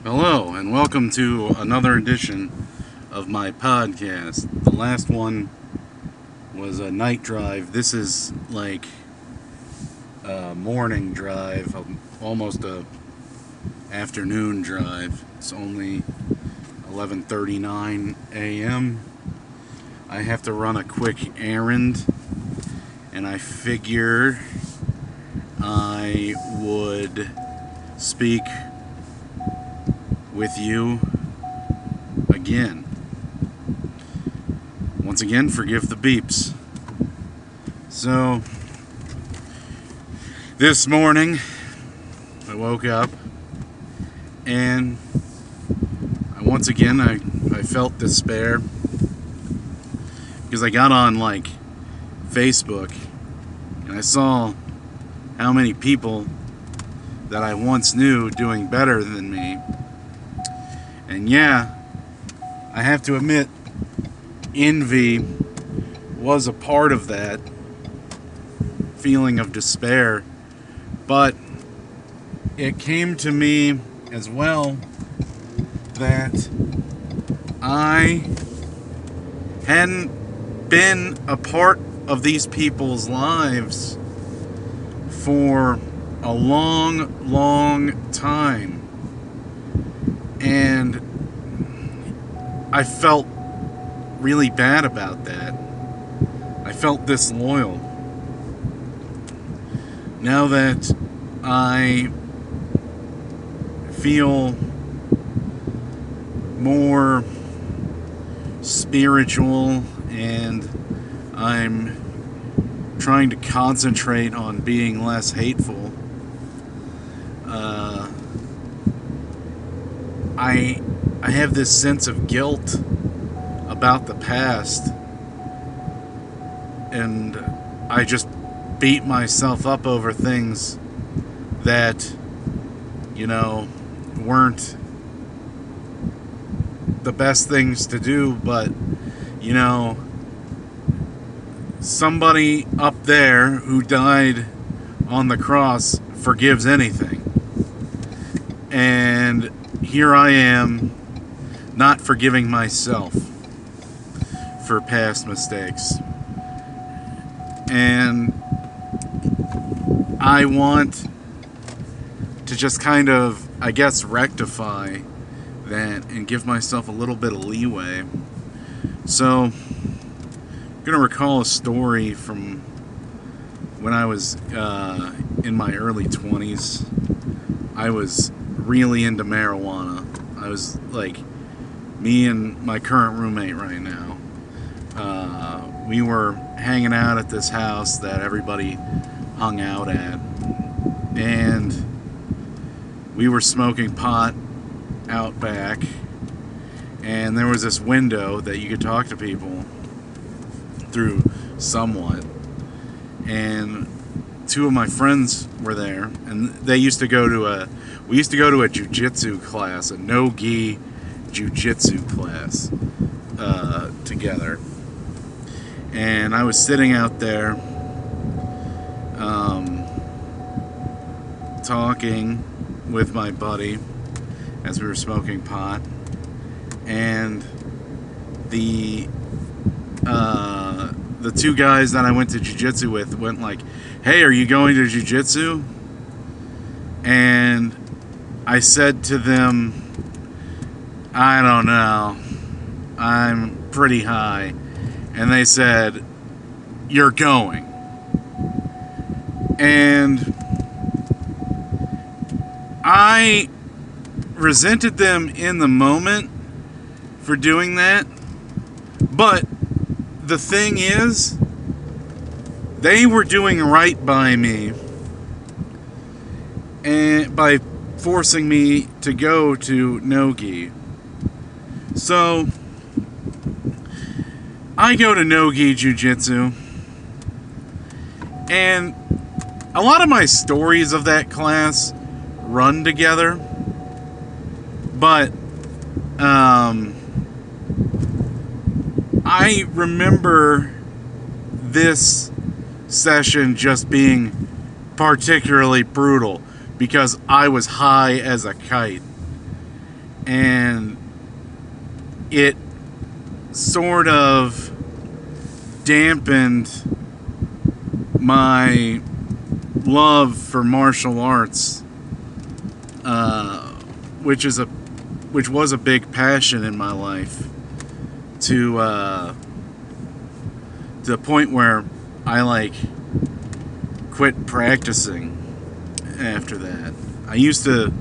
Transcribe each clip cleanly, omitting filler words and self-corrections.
Hello, and welcome to another edition of my podcast. The last one was a night drive. This is like a morning drive, almost a afternoon drive. It's only 11:39 a.m. I have to run a quick errand, and I figure I would speak with you again. Once again, forgive the beeps. So, this morning, I woke up and once again I felt despair because I got on like Facebook and I saw how many people that I once knew doing better than me. And yeah, I have to admit, envy was a part of that feeling of despair, but it came to me as well that I hadn't been a part of these people's lives for a long time. And I felt really bad about that. I felt disloyal. Now that I feel more spiritual and I'm trying to concentrate on being less hateful, I have this sense of guilt about the past, and I just beat myself up over things that, weren't the best things to do, but, somebody up there who died on the cross forgives anything. And here I am, not forgiving myself for past mistakes. And I want to just kind of, I guess, rectify that and give myself a little bit of leeway. So, I'm going to recall a story from when I was in my early 20s. I was really into marijuana. I was like, me and my current roommate right now, we were hanging out at this house that everybody hung out at, and we were smoking pot out back, and there was this window that you could talk to people through somewhat, and two of my friends were there, and we used to go to a jiu-jitsu class, a no-gi jiu-jitsu class, together. And I was sitting out there talking with my buddy as we were smoking pot, and the two guys that I went to jiu-jitsu with went like, "Hey, are you going to jiu-jitsu?" And I said to them, "I don't know. I'm pretty high." And they said, "You're going." And I resented them in the moment for doing that. But the thing is, they were doing right by me and by forcing me to go to no-gi. So I go to no-gi jiu-jitsu, and a lot of my stories of that class run together, but I remember this session just being particularly brutal because I was high as a kite. and it sort of dampened my love for martial arts, which was a big passion in my life, to the point where I like quit practicing after that. I used to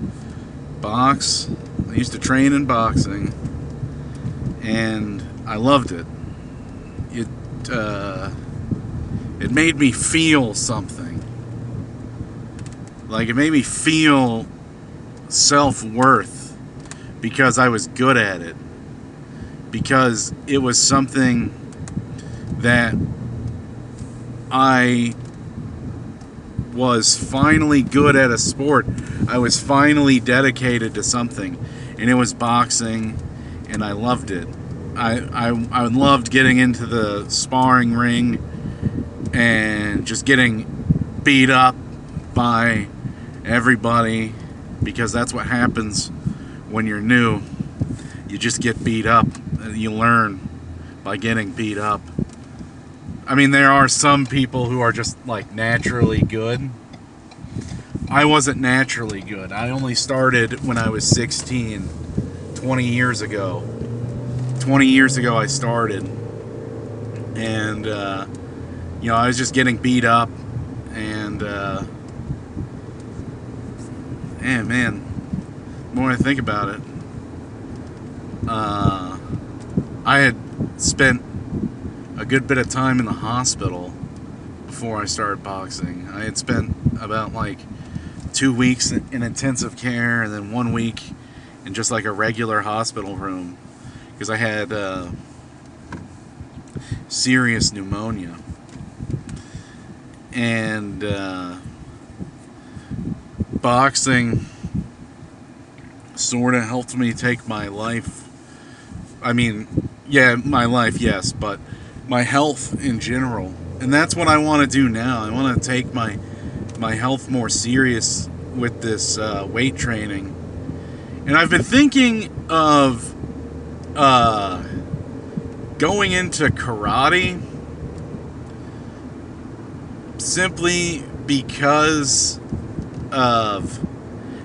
box. I used to train in boxing, and I loved it. It made me feel something. Like, it made me feel self-worth because I was good at it. Because it was something that I was finally good at a sport. I was finally dedicated to something, and it was boxing, and I loved it. I loved getting into the sparring ring and just getting beat up by everybody, because that's what happens when you're new. You just get beat up. You learn by getting beat up. I mean, there are some people who are just like naturally good. I wasn't naturally good. I only started when I was 16, 20 years ago. 20 years ago I started, and I was just getting beat up, and man, the more I think about it, I had spent a good bit of time in the hospital before I started boxing. I had spent about like 2 weeks in intensive care, and then 1 week in just like a regular hospital room, because I had serious pneumonia. And boxing sort of helped me take my life. I mean, yeah, my life, yes, but my health in general. And that's what I want to do now. I want to take my health more serious with this weight training. And I've been thinking of going into karate, simply because of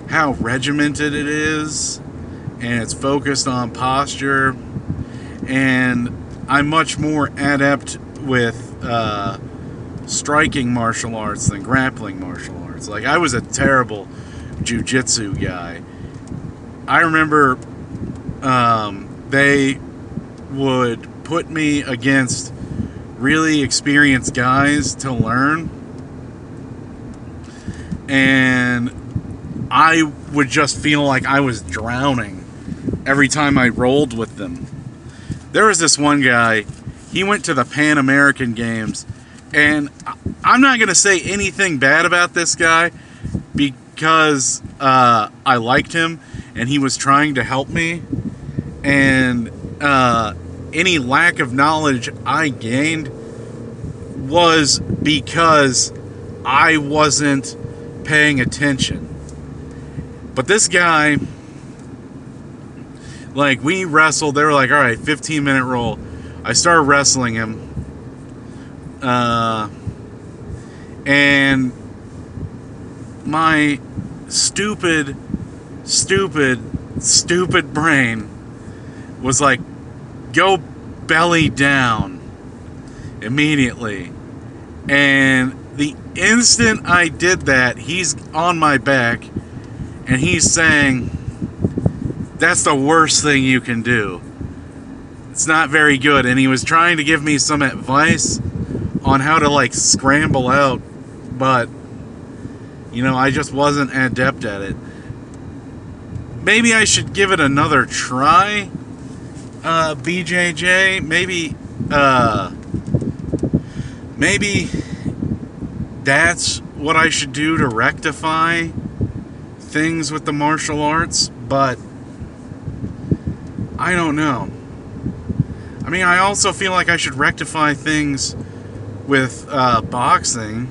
how regimented it is, and it's focused on posture, and I'm much more adept with striking martial arts than grappling martial arts. Like, I was a terrible jiu-jitsu guy. I remember they would put me against really experienced guys to learn, and I would just feel like I was drowning every time I rolled with them. There was this one guy, he went to the Pan American Games, and I'm not going to say anything bad about this guy, because I liked him, and he was trying to help me, and any lack of knowledge I gained was because I wasn't paying attention. But this guy, like, we wrestled. They were like, all right, 15-minute roll. I started wrestling him, and my stupid brain was like, go belly down immediately. And the instant I did that, he's on my back, and he's saying, that's the worst thing you can do. It's not very good. And he was trying to give me some advice on how to, like, scramble out, but, I just wasn't adept at it. Maybe I should give it another try, BJJ. Maybe that's what I should do to rectify things with the martial arts, but I don't know. I mean, I also feel like I should rectify things with boxing,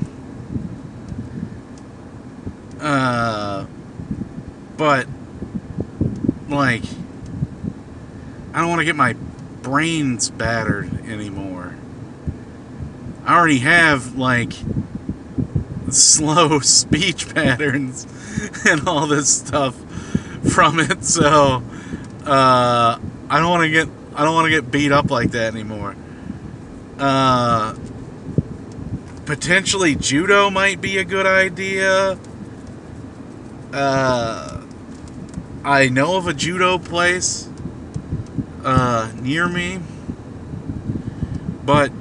but like, I don't want to get my brains battered anymore. I already have, like, slow speech patterns and all this stuff from it, so I don't want to get beat up like that anymore. Potentially judo might be a good idea. I know of a judo place near me, but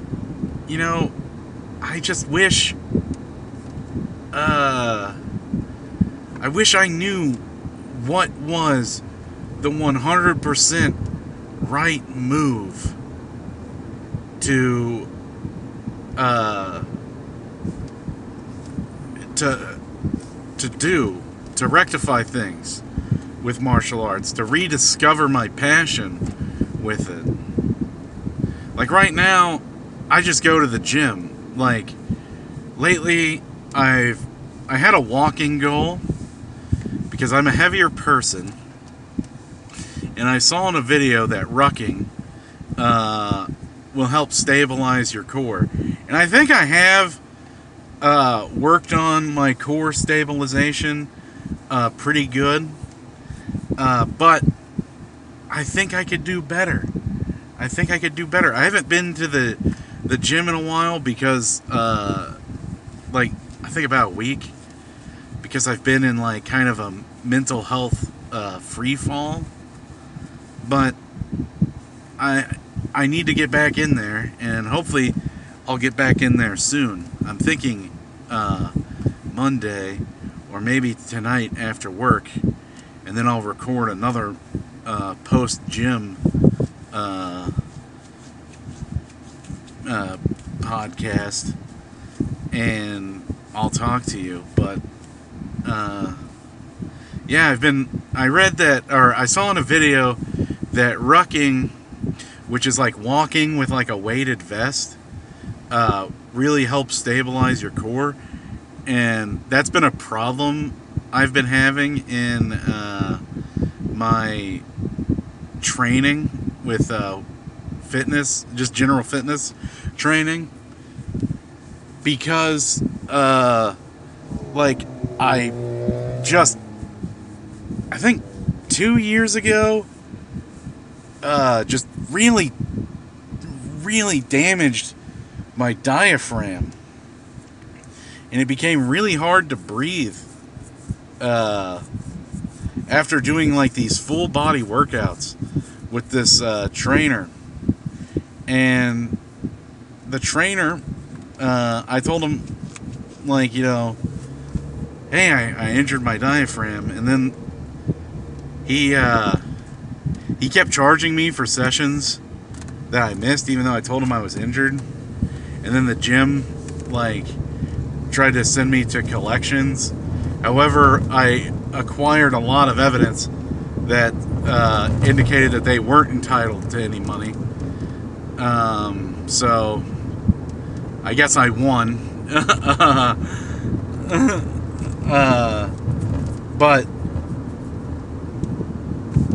you know, I just wish I wish I knew what was the 100% right move to do to rectify things with martial arts, to rediscover my passion with it. Like right now, I just go to the gym. Like lately, I had a walking goal because I'm a heavier person, and I saw in a video that rucking will help stabilize your core. And I think I have worked on my core stabilization pretty good, but I think I could do better. I haven't been to the gym in a while because, like, I think about a week, because I've been in, like, kind of a mental health free fall. But I need to get back in there, and hopefully I'll get back in there soon. I'm thinking Monday, or maybe tonight after work, and then I'll record another post-gym podcast, and I'll talk to you. But yeah, I saw in a video that rucking, which is like walking with like a weighted vest, really helps stabilize your core. And that's been a problem I've been having in my training with fitness, just general fitness training, because like I think 2 years ago just really damaged my diaphragm, and it became really hard to breathe after doing like these full body workouts with this trainer. And the trainer, I told him, like, you know, hey, I injured my diaphragm, and then he kept charging me for sessions that I missed, even though I told him I was injured. And then the gym, like, tried to send me to collections. However, I acquired a lot of evidence that indicated that they weren't entitled to any money. So I guess I won. But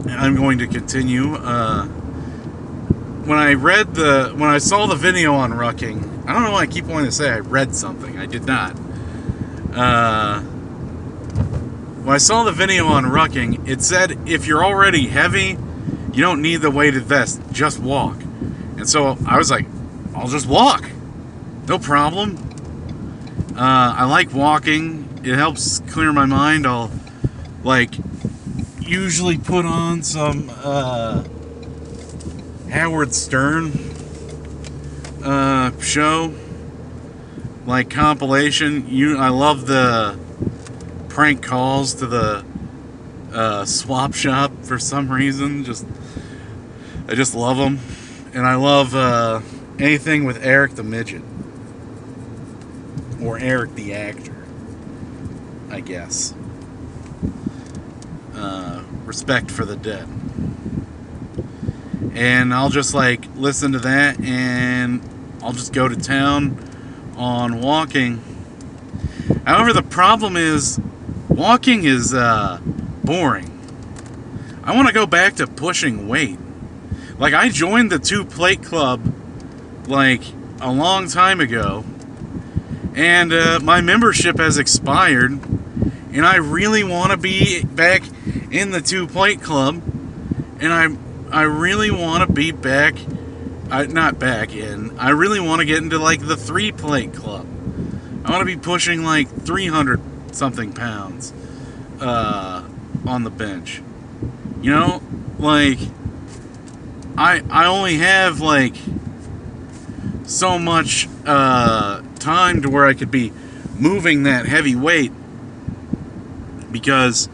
I'm going to continue. When I saw the video on rucking, I don't know why I keep wanting to say I read something. I did not. When I saw the video on rucking, it said if you're already heavy, you don't need the weighted vest. Just walk. And so I was like, I'll just walk. No problem. I like walking. It helps clear my mind. I'll, like, usually put on some Howard Stern show, like compilation. I love the prank calls to the swap shop for some reason. I just love them. And I love anything with Eric the Midget. Or Eric the Actor, I guess. Respect for the dead. And I'll just, like, listen to that, and I'll just go to town on walking. However, the problem is walking is boring. I want to go back to pushing weight. Like, I joined the 2-plate club, like, a long time ago, and my membership has expired, and I really want to be back in the 2-plate club, and I really want to be back, not back in, I really want to get into, like, the 3-plate club. I want to be pushing, like, 300-something pounds on the bench. You know, like, I only have, like, so much time to where I could be moving that heavy weight, because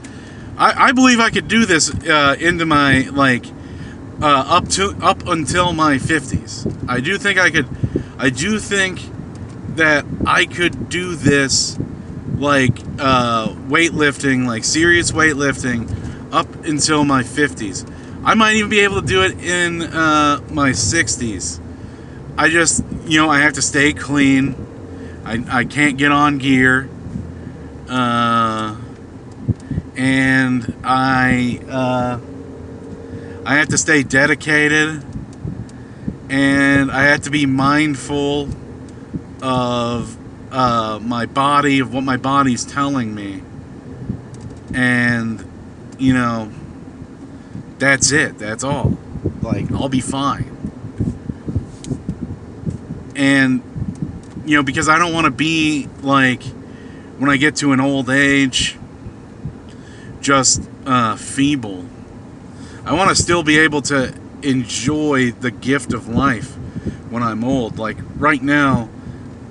I believe I could do this into my, like, up until my 50s. I do think that I could do this, like, weightlifting, like serious weightlifting, up until my 50s. I might even be able to do it in my 60s. I just, I have to stay clean. I can't get on gear. And I have to stay dedicated. And I have to be mindful of my body, of what my body's telling me. And, that's it. That's all. Like, I'll be fine. And, because I don't want to be, like, when I get to an old age, just feeble. I want to still be able to enjoy the gift of life when I'm old. Like, right now,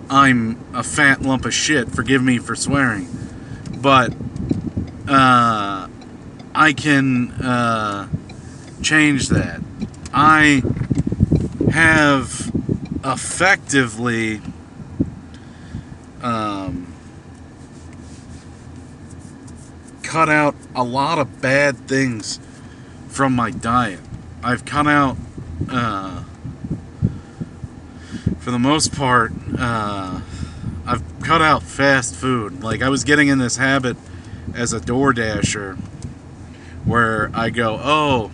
I'm a fat lump of shit. Forgive me for swearing. But, I can change that. I have effectively cut out a lot of bad things from my diet. I've cut out, for the most part, I've cut out fast food. Like, I was getting in this habit as a DoorDasher where I go,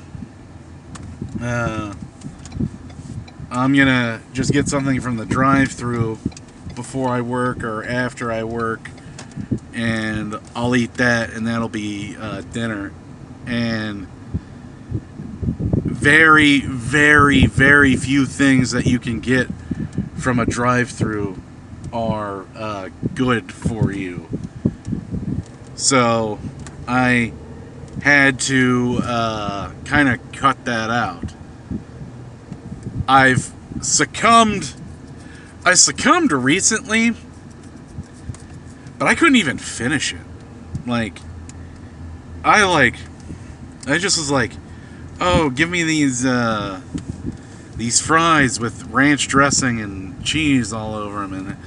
I'm gonna just get something from the drive-thru before I work or after I work, and I'll eat that, and that'll be dinner. And very, very, very few things that you can get from a drive-thru are good for you. So I had to kind of cut that out. I succumbed recently, but I couldn't even finish it. Like, I just was like, oh, give me these fries with ranch dressing and cheese all over them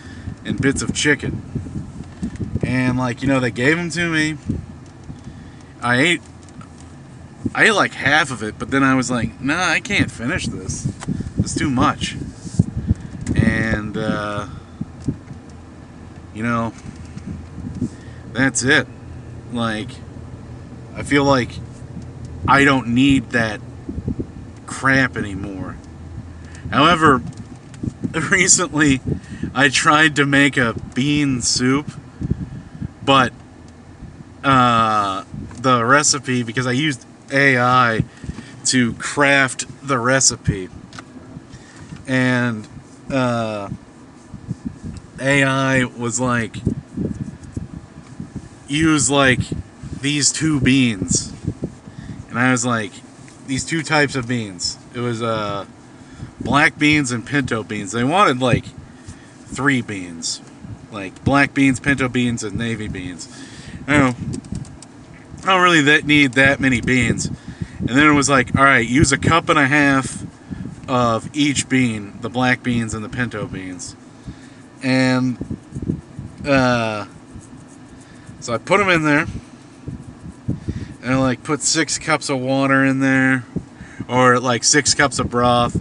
and bits of chicken. And, like, they gave them to me. I ate like half of it, but then I was like, nah, I can't finish this. It's too much. And, that's it. Like, I feel like I don't need that crap anymore. However, recently I tried to make a bean soup, but the recipe, because I used AI to craft the recipe, and AI was like, use like these two beans, and I was like, these two types of beans. It was black beans and pinto beans. They wanted like 3 beans, like black beans, pinto beans, and navy beans. I don't really need that many beans. And then it was like, all right, use 1.5 cups of each bean, the black beans and the pinto beans. And so I put them in there, and I like put 6 cups of water in there, or like 6 cups of broth.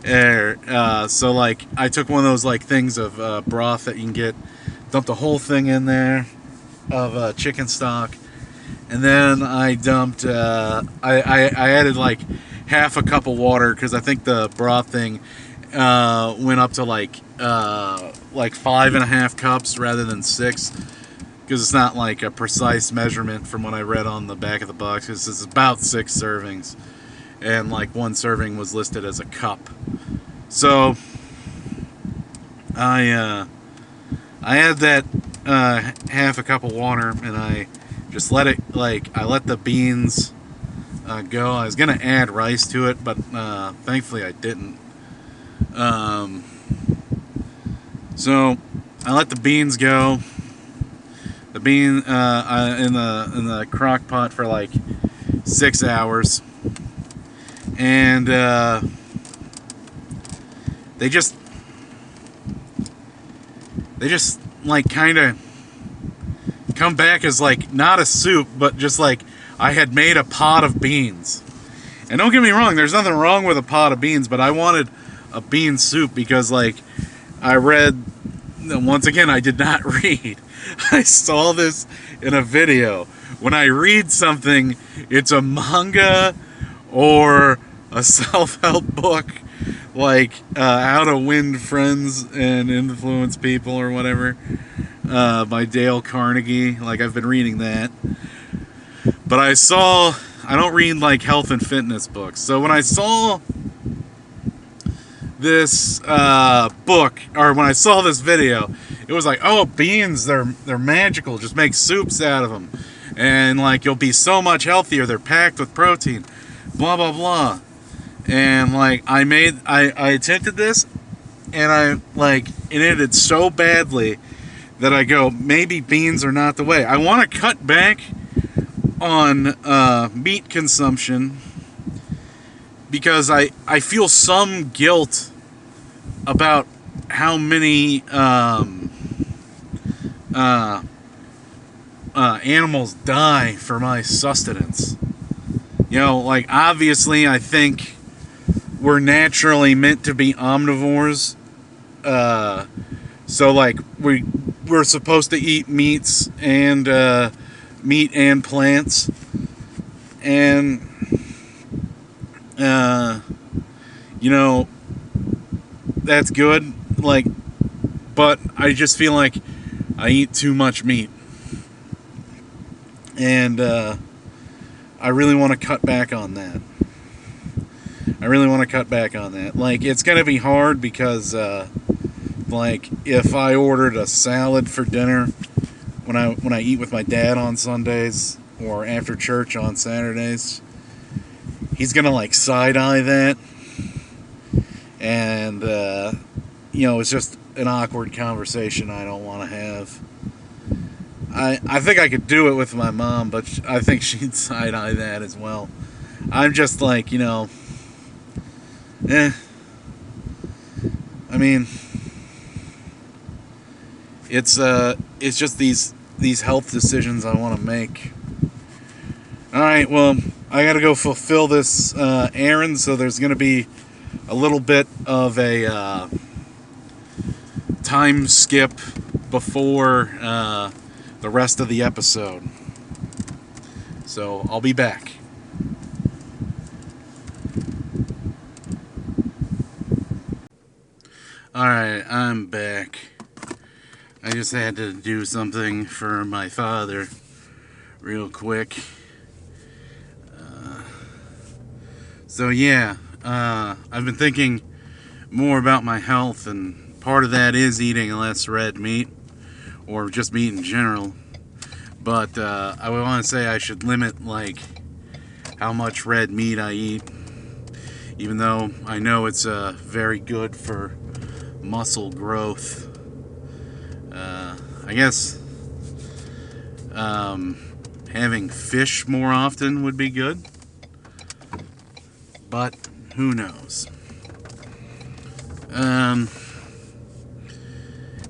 So like I took one of those like things of broth that you can get, dumped the whole thing in there of chicken stock, And then I dumped, I added like half a cup of water because I think the broth thing went up to like 5.5 cups rather than 6, because it's not like a precise measurement from what I read on the back of the box. This is about 6 servings, and like 1 serving was listed as a cup. So I add that half a cup of water, and I just let it, I let the beans go. I was gonna add rice to it, but thankfully I didn't. So I let the beans go. The bean in the crock pot for like 6 hours, and they just like kind of come back as like not a soup, but just like I had made a pot of beans. And don't get me wrong, there's nothing wrong with a pot of beans, but I wanted a bean soup because, like, I read, once again, I did not read. I saw this in a video. When I read something, it's a manga or a self-help book, like How to Win Friends and Influence People or whatever, by Dale Carnegie. Like, I've been reading that. But I don't read like health and fitness books. So when I saw this book, or when I saw this video, it was like, oh, beans, they're magical. Just make soups out of them. And like, you'll be so much healthier. They're packed with protein. Blah, blah, blah. And like, I attempted this, and it ended so badly that I go, maybe beans are not the way. I want to cut back on meat consumption because I feel some guilt about how many animals die for my sustenance. You know, like, obviously I think we're naturally meant to be omnivores, so like we're supposed to eat meat and plants, and you know, that's good, like, but I just feel like I eat too much meat, and I really want to cut back on that. Like, it's gonna be hard because like, if I ordered a salad for dinner when I eat with my dad on Sundays or after church on Saturdays, he's gonna like side-eye that, and you know, it's just an awkward conversation I don't want to have. I think I could do it with my mom, but I think she'd side-eye that as well. I'm just like, you know, I mean, it's just these health decisions I want to make. Alright, well, I gotta go fulfill this errand, so there's gonna be a little bit of a time skip before the rest of the episode. So, I'll be back. Alright, I'm back. I just had to do something for my father real quick. So yeah, I've been thinking more about my health, and part of that is eating less red meat, or just meat in general. But I would want to say I should limit, like, how much red meat I eat, even though I know it's very good for muscle growth. I guess having fish more often would be good, but who knows?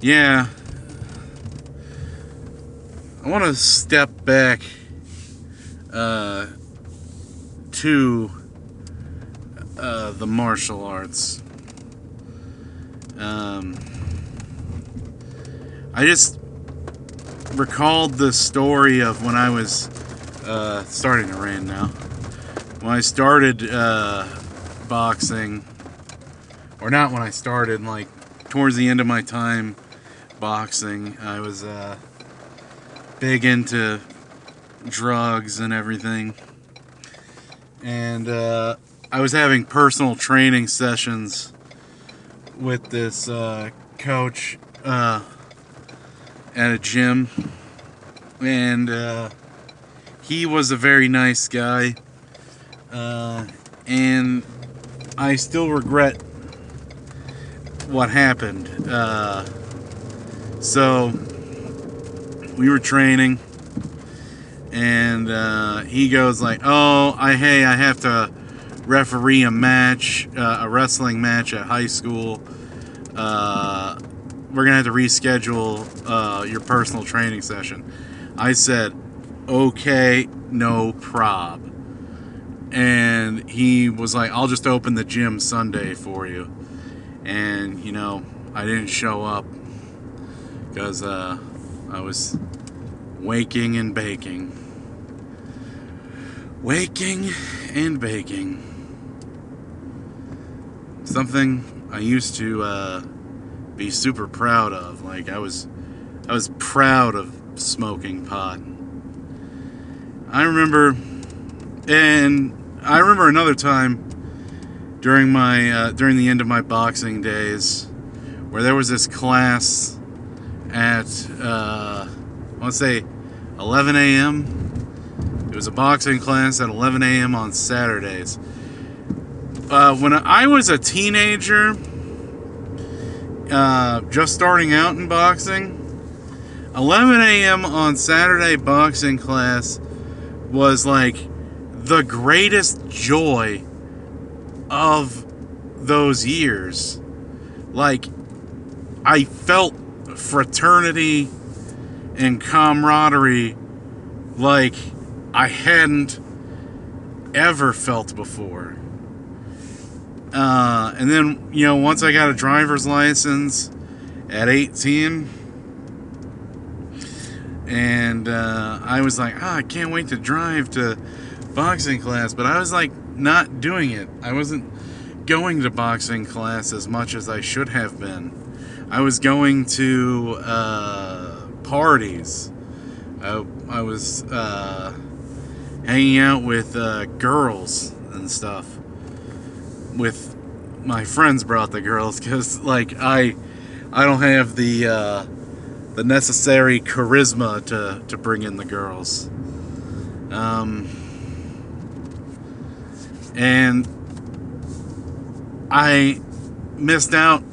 Yeah, I want to step back to the martial arts. I just recalled the story of when I was Starting to rain now. When I started boxing, or not when I started, like towards the end of my time boxing, I was big into drugs and everything. And I was having personal training sessions with this coach at a gym. And he was a very nice guy. And I still regret what happened. So we were training, and he goes like, "Oh, I have to referee a match, a wrestling match at high school. We're gonna have to reschedule your personal training session." I said, "Okay, no prob." And he was like, "I'll just open the gym Sunday for you." And you know, I didn't show up because I was waking and baking. Waking and baking. Something I used to be super proud of. Like I was proud of smoking pot. I remember another time during the end of my boxing days where there was this class at I want to say 11 a.m. It was a boxing class at 11 a.m. on Saturdays. When I was a teenager, just starting out in boxing, 11 a.m. on Saturday boxing class was like the greatest joy of those years. Like, I felt fraternity and camaraderie like I hadn't ever felt before. And then, you know, once I got a driver's license at 18, and I was like, I can't wait to drive to boxing class, but I was like not doing it. I wasn't going to boxing class as much as I should have been. I was going to parties. I was hanging out with girls and stuff. With my friends brought the girls because, like, I don't have the necessary charisma to bring in the girls. And I missed out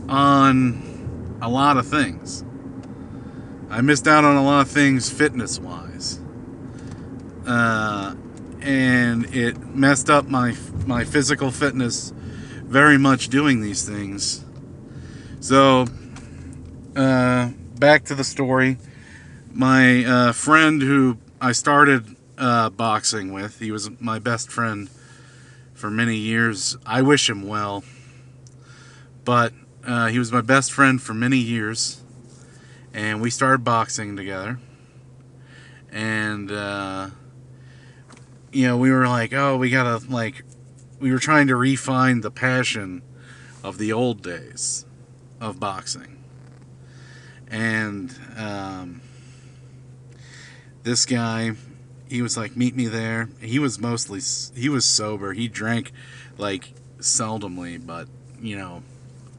on a lot of things. I missed out on a lot of things fitness-wise. And it messed up my physical fitness very much doing these things. So, back to the story. My friend who I started boxing with, he was my best friend for many years. I wish him well. But he was my best friend for many years. And we started boxing together. And, you know, we were like, oh, we gotta, like, we were trying to refine the passion of the old days of boxing. And this guy, he was like, meet me there. He was sober. He drank, like, seldomly, but, you know,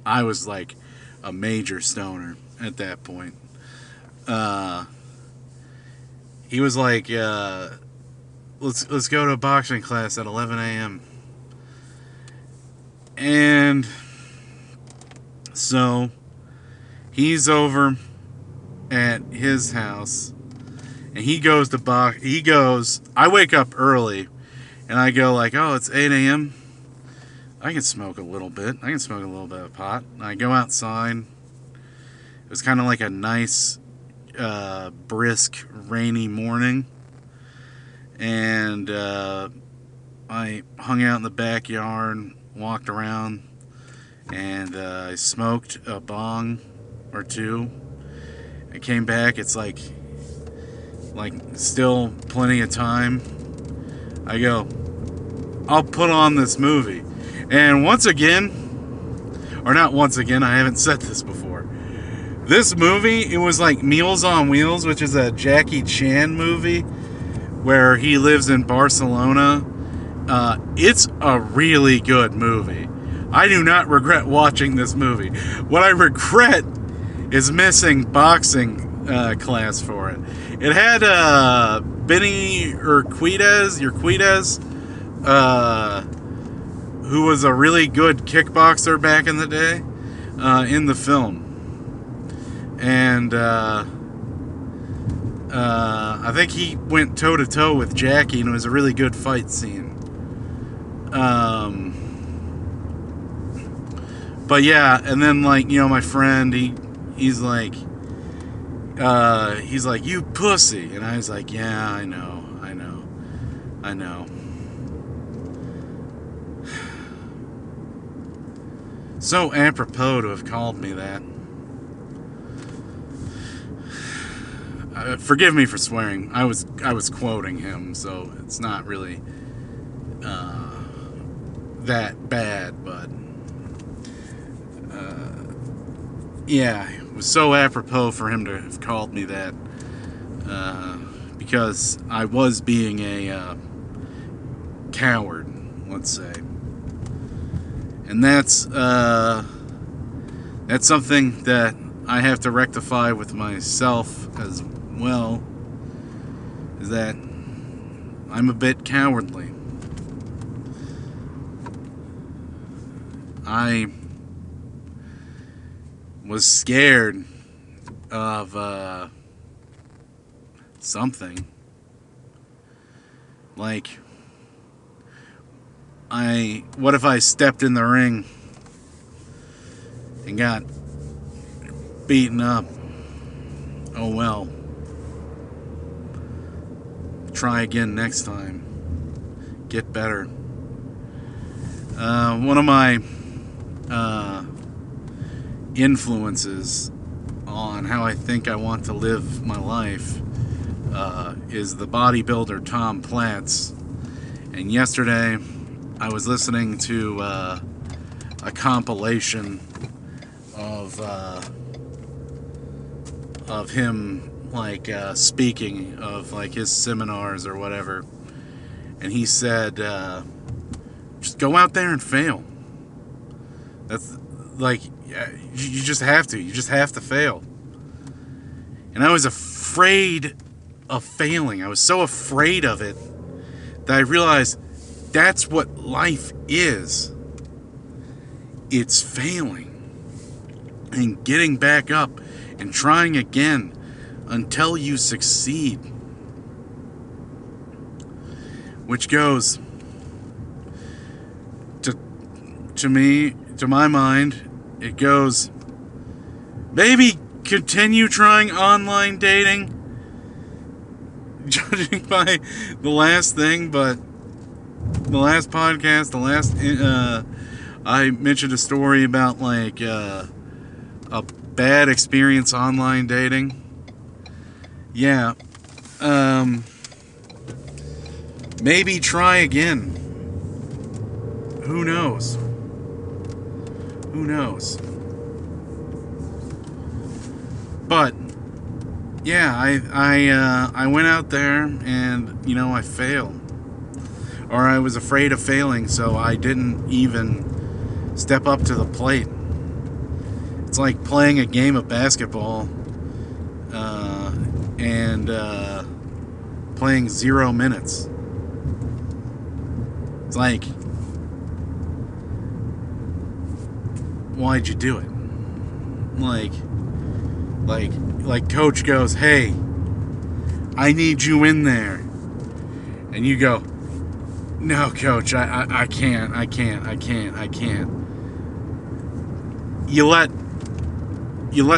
I was like a major stoner at that point. He was like, let's go to a boxing class at 11 a.m. And so he's over at his house, and he goes to box. I wake up early, and I go like, oh, it's 8 a.m. I can smoke a little bit. I can smoke a little bit of pot. And I go outside. It was kind of like a nice, brisk, rainy morning. And I hung out in the backyard, walked around, and I smoked a bong or two. I came back. It's like like still plenty of time, I go, I'll put on this movie. And once again, or not once again, I haven't said this before. This movie, it was like Meals on Wheels, which is a Jackie Chan movie where he lives in Barcelona. It's a really good movie. I do not regret watching this movie. What I regret is missing boxing class for it. It had Benny Urquidez, who was a really good kickboxer back in the day, in the film. And I think he went toe-to-toe with Jackie, and it was a really good fight scene. But yeah, and then, like, you know, my friend, he's like, you pussy. And I was like, yeah, I know. So apropos to have called me that. Forgive me for swearing. I was quoting him, so it's not really that bad, but yeah, it was so apropos for him to have called me that, because I was being a coward, let's say. And that's something that I have to rectify with myself as well, is that I'm a bit cowardly. I was scared of something. Like, what if I stepped in the ring and got beaten up? Oh well. Try again next time. Get better. One of my influences on how I think I want to live my life is the bodybuilder Tom Platz. And yesterday I was listening to a compilation of him, like, speaking of, like, his seminars or whatever, and he said, just go out there and fail. That's, like, you just have to fail. And I was afraid of failing. I was so afraid of it that I realized that's what life is. It's failing and getting back up and trying again until you succeed. Which goes to me, to my mind, it goes, maybe continue trying online dating, judging by the last thing, but the last podcast, I mentioned a story about, like, a bad experience online dating. Yeah. Maybe try again. Who knows? But yeah, I went out there and, you know, I failed. Or I was afraid of failing, so I didn't even step up to the plate. It's like playing a game of basketball and playing 0 minutes. It's like, why'd you do it? Like coach goes, hey, I need you in there. And you go, no, coach, I can't. You let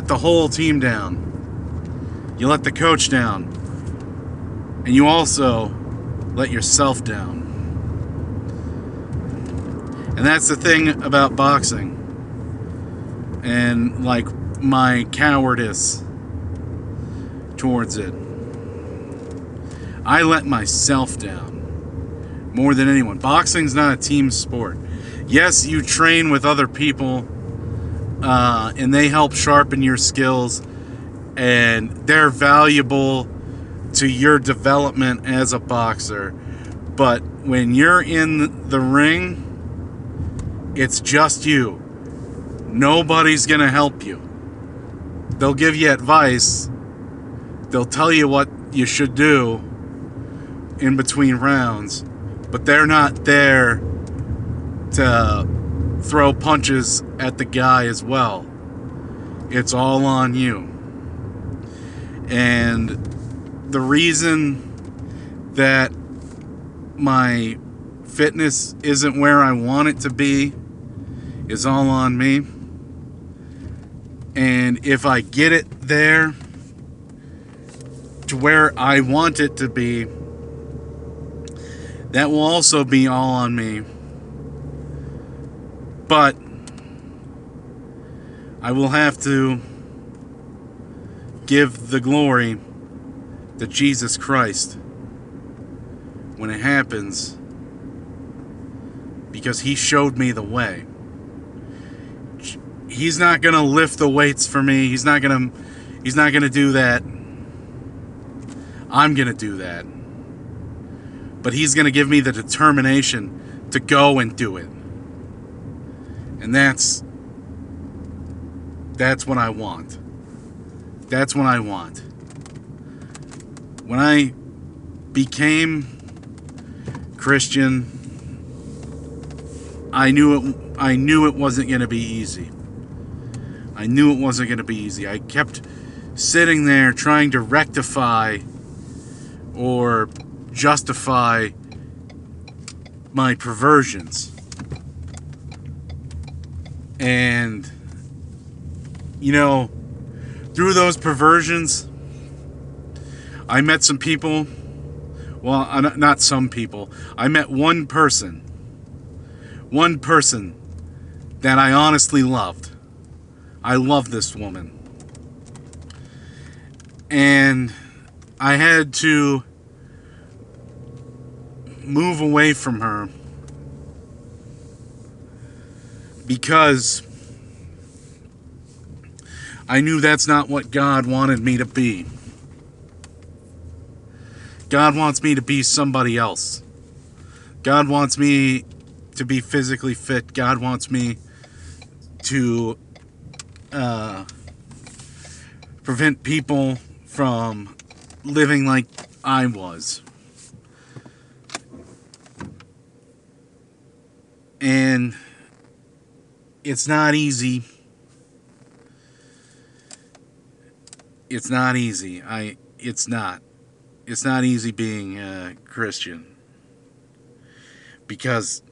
the whole team down. You let the coach down. And you also let yourself down. And that's the thing about boxing. And, like, my cowardice towards it. I let myself down more than anyone. Boxing's not a team sport. Yes, you train with other people, and they help sharpen your skills, and they're valuable to your development as a boxer. But when you're in the ring, it's just you. Nobody's going to help you. They'll give you advice. They'll tell you what you should do in between rounds, but they're not there to throw punches at the guy as well. It's all on you. And the reason that my fitness isn't where I want it to be is all on me. And if I get it there to where I want it to be, that will also be all on me. But I will have to give the glory to Jesus Christ when it happens, because he showed me the way. He's not going to lift the weights for me. He's not going to do that. I'm going to do that. But he's going to give me the determination to go and do it. And that's what I want. That's what I want. When I became Christian, I knew it wasn't going to be easy. I knew it wasn't going to be easy. I kept sitting there trying to rectify or justify my perversions. And, through those perversions, I met some people. Well, not some people. I met one person. One person that I honestly loved. I love this woman. And I had to move away from her because I knew that's not what God wanted me to be. God wants me to be somebody else. God wants me to be physically fit. God wants me to prevent people from living like I was. And it's not easy. It's not easy. It's not easy being a Christian, because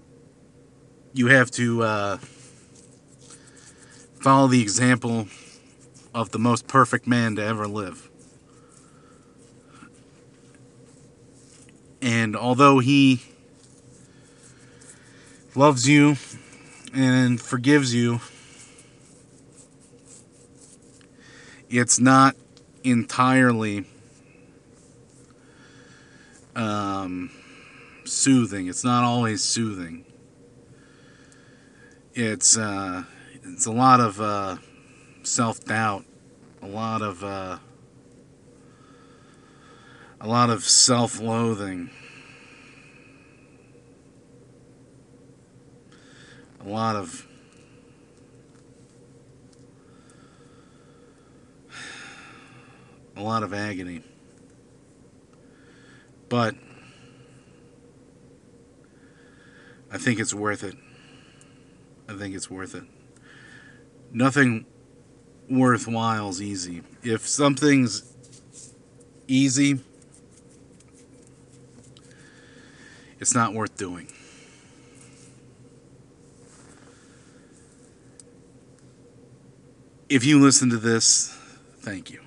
you have to follow the example of the most perfect man to ever live. And although he loves you and forgives you, it's not entirely soothing. It's not always soothing. It's a lot of self-doubt, a lot of self-loathing, a lot of agony. But I think it's worth it. I think it's worth it. Nothing worthwhile is easy. If something's easy, it's not worth doing. If you listen to this, thank you.